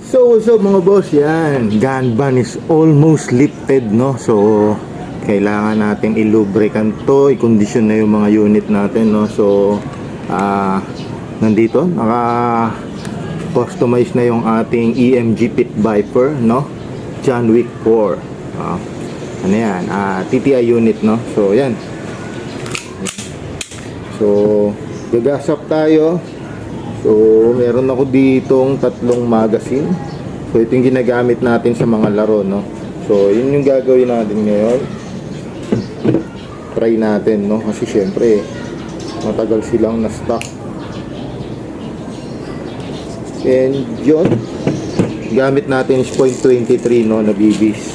So what's up mga boss, yan, gun ban is almost lifted, no? So kailangan natin i-lubricant to, i-condition na yung mga unit natin, no? So nandito naka customize na yung ating EMG Pit Viper, no? John Wick 4. Ano yan, TTI unit, no? So yan, so gagasap tayo. So, meron ako ditong tatlong magazine. So, ito yung ginagamit natin sa mga laro, no? So, yun yung gagawin natin ngayon. Try natin, no? Kasi syempre, matagal silang na-stock. And yun, gamit natin is 0.23, no? Na BBs.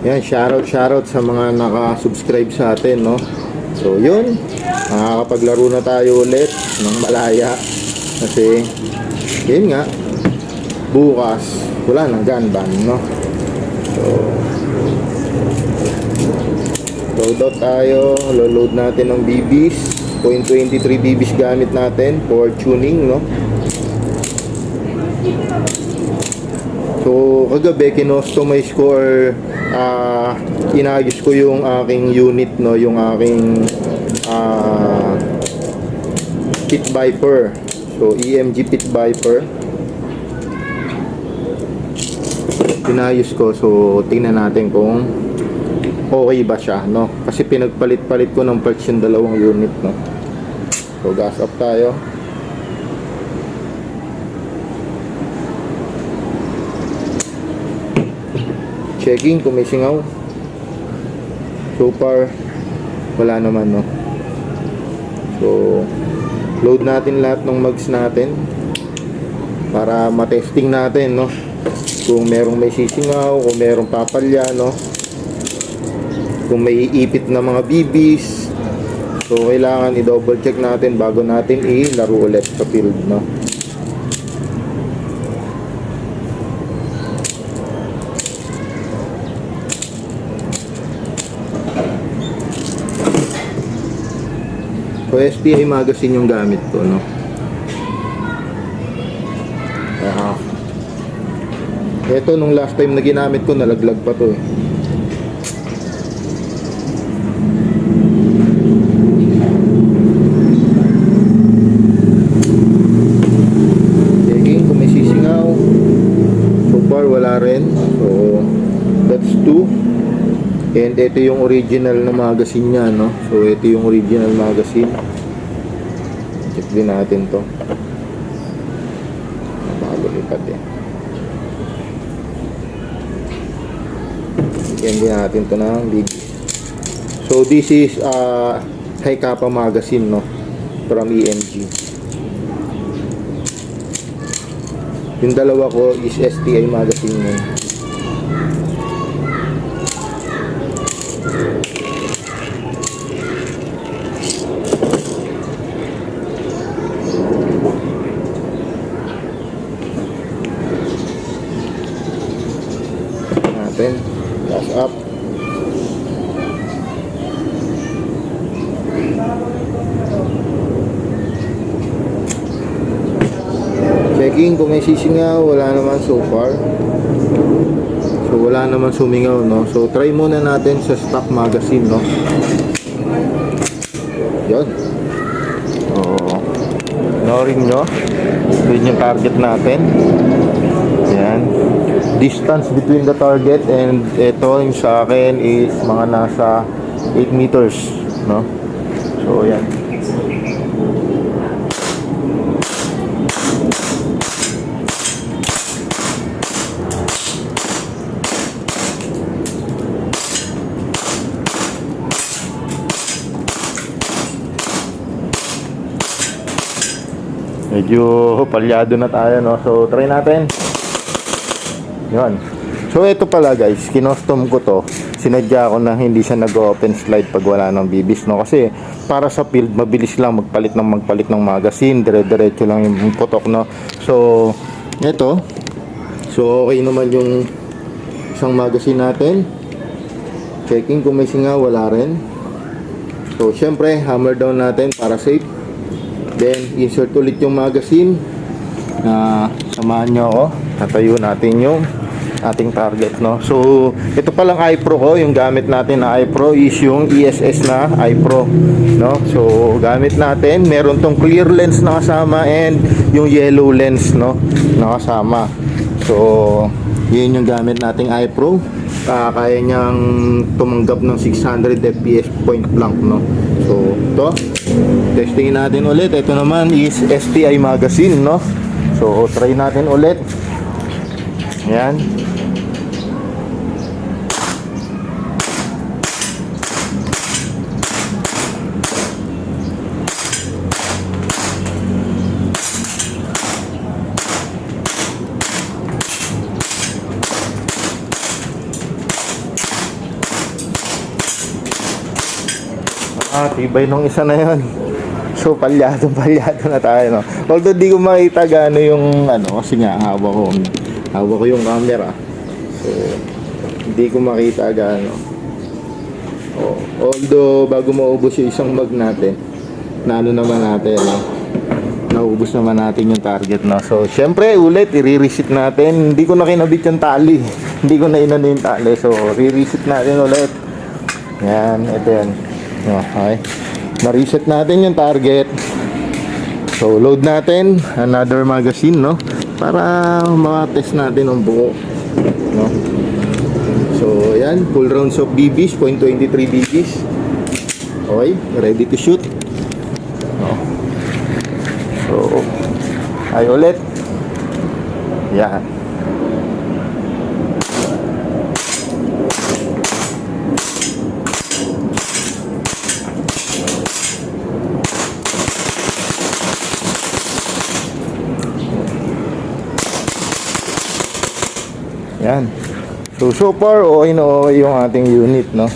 Yan, shoutout sa mga naka-subscribe sa atin, no? So, yun. Makakapaglaro na tayo ulit ng malaya. Kasi, yun nga, bukas, wala nang gun ban, no? So, load out tayo. Load natin ng BBs. 0.23 BBs gamit natin for tuning, no? So, kagabi, kinostomize ko or inayos ko yung aking unit, no? Yung aking Pit Viper. So, EMG Pit Viper. Pinayos ko. So, tingnan natin kung okay ba siya, no? Kasi pinagpalit-palit ko ng parts yung dalawang unit, no? So, gas up tayo. Checking kung may singaw. So far, wala naman, no? So, load natin lahat ng mags natin para matesting natin, no? Kung merong may sisingaw, kung merong papalya, no? Kung may iipit na mga BBs. So, kailangan i-double check natin bago natin ilaro ulit sa field, no? So, STI magazine yung gamit ko, no? Ito, nung last time na ginamit ko, nalaglag pa to, eh. Checking kung may sisingaw. So far, wala rin. So, that's 2. And ito yung original na magazine niya, no? So ito yung original magazine. Check din natin to. Napakalupad, eh. Check din natin to ng big. So this is high kappa magazine, no? From EMG. Yung dalawa ko is STI magazine niya. Gas up. Checking kung may sisingaw. Wala naman so far. So wala naman sumingaw, no? So try muna natin sa stock magazine, no? Yun. Ignoring nyo. Yun yung target natin. Yan. Distance between the target and ito yung sa akin is mga nasa 8 meters, no? So yan. Medyo palyado na tayo, no? So try natin. Yan. So ito pala guys, kinostom ko to. Sinadya ko na hindi siya nag-open slide pag wala ng BBs, no? Kasi para sa field, mabilis lang magpalit ng magazine, dire-diretso lang yung putok, no? So ito. So okay naman yung isang magazine natin. Checking kung may singaw, wala rin. So syempre, hammer down natin para safe. Then insert ulit yung magazine. na samahan nyo ako. Tatayo natin yung ating target, no? So, ito palang iPro ko, yung gamit natin na iPro is yung ESS na iPro, no? So, gamit natin, meron tong clear lens na kasama and yung yellow lens, no, na kasama. So, yun yung gamit nating iPro. Kaya niyang tumanggap ng 600 fps point blank, no? So, ito, testingin natin ulit. Ito naman is STI magazine, no? So, try natin ulit. Yan. Tibay nung isa na yon. So, palyado na tayo, no? Although di ko makita gaano yung ano, kasi nga hawak ko yung camera. So, hindi ko makita gaano. Oh, although bago maubos yung isang mag natin, naman natin, no? Naubos naman natin yung target, no? So, syempre ulit i-reset natin. Hindi ko na kinabit yung tali. Hindi ko na inano yung tali. So, re-reset natin ulit. Yan, ito yan. Okay. Na-reset natin yung target. So, load natin another magazine, no? Para ma-test natin ang buo, no? So, yan. Full rounds of BBs, .23 BBs. Okay. Ready to shoot. No? So, ay ulit. Yan. Yan. So far, okay na okay yung ating unit, no?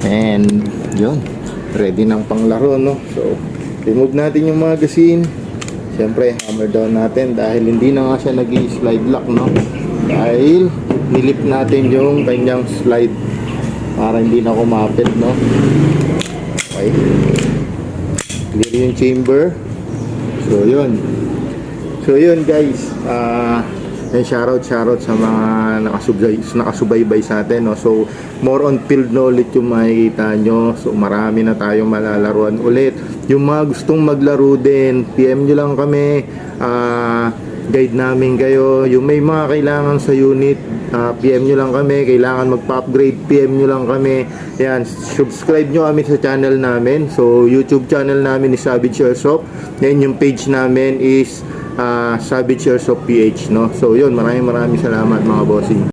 And, yun. Ready ng panglaro, no? So, remove natin yung magazine. Siyempre, hammer down natin dahil hindi na nga siya nag-slide lock, no? Dahil, nilip natin yung kanyang slide para hindi na kumapit, no? Okay. Clear yung chamber. So, yun. So, yun, guys. And shoutout sa mga nakasubaybay sa atin, no? So, more on field knowledge yung makikita nyo. So, marami na tayong malalaruan ulit. Yung mga gustong maglaro din, PM nyo lang kami. Guide namin kayo. Yung may mga kailangan sa unit, PM nyo lang kami. Kailangan magpa-upgrade, PM nyo lang kami. Yan, subscribe nyo kami sa channel namin. So, YouTube channel namin is Savage Airsoft. Then, yung page namin is Savage Airsoft PH, no? So, yun, maraming salamat mga bossing.